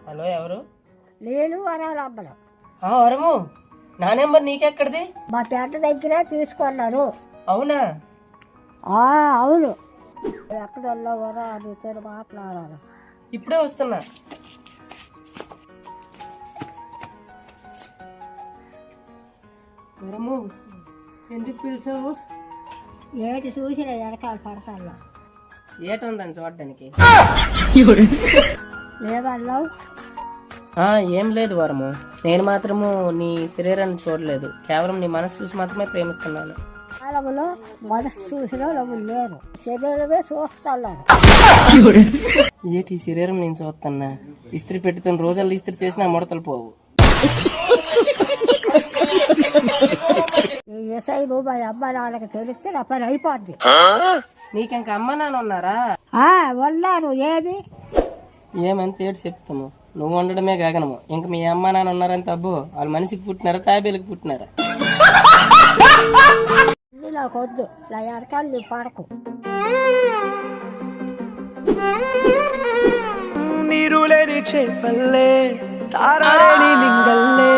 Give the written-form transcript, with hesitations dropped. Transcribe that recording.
Hello, ఎవరు? నేను వరాల అమ్మలు. వరము, నా నెంబర్ నీకెక్కడిది? మా పేట దగ్గరే తీసుకున్నారు. అవునా? అవును. ఎక్కడ వరా నీతో మాట్లాడాలి. ఇప్పుడే వస్తున్నా. వరము, ఎందుకు పిలిచావు? ఏటి చూసిన వెనకాల పడతాను. ఏటుందని చూడడానికి? ఏమన్నావు? ఏం లేదు వరము, నేను మాత్రము నీ శరీరాన్ని చూడలేదు, కేవలం నీ మనసు చూసి మాత్రమే ప్రేమిస్తున్నాను. కాలంలో మనసు చూసిన నువ్వు లేరు, శరీరమే చూస్తాను. ఏటి శరీరం నేను చూస్తున్నా? ఇస్త్రీ పెట్టుతున్న రోజుల్లో ఇస్త్రీ చేసినా ముడతలు పోవు. ఈ ఎస్ఐ మా అమ్మ నాన్నకి తెలిస్తే నా పని అయిపోద్ది. నీకింక అమ్మ నాన్న ఉన్నారా? ఉన్నారు. ఏమంత ఏడు చెప్తాము, నువ్వు ఉండడమే గగనము. ఇంక మీ అమ్మ నాన్న ఉన్నారని తబ్బు. వాళ్ళు మనిషికి పుట్టినారా, తాబేలకు పుట్టినారా? నాకు వద్దు, నా వెనకాల నీ పడకు. నీరులేని చేపల్లే తారలేని లింగల్లే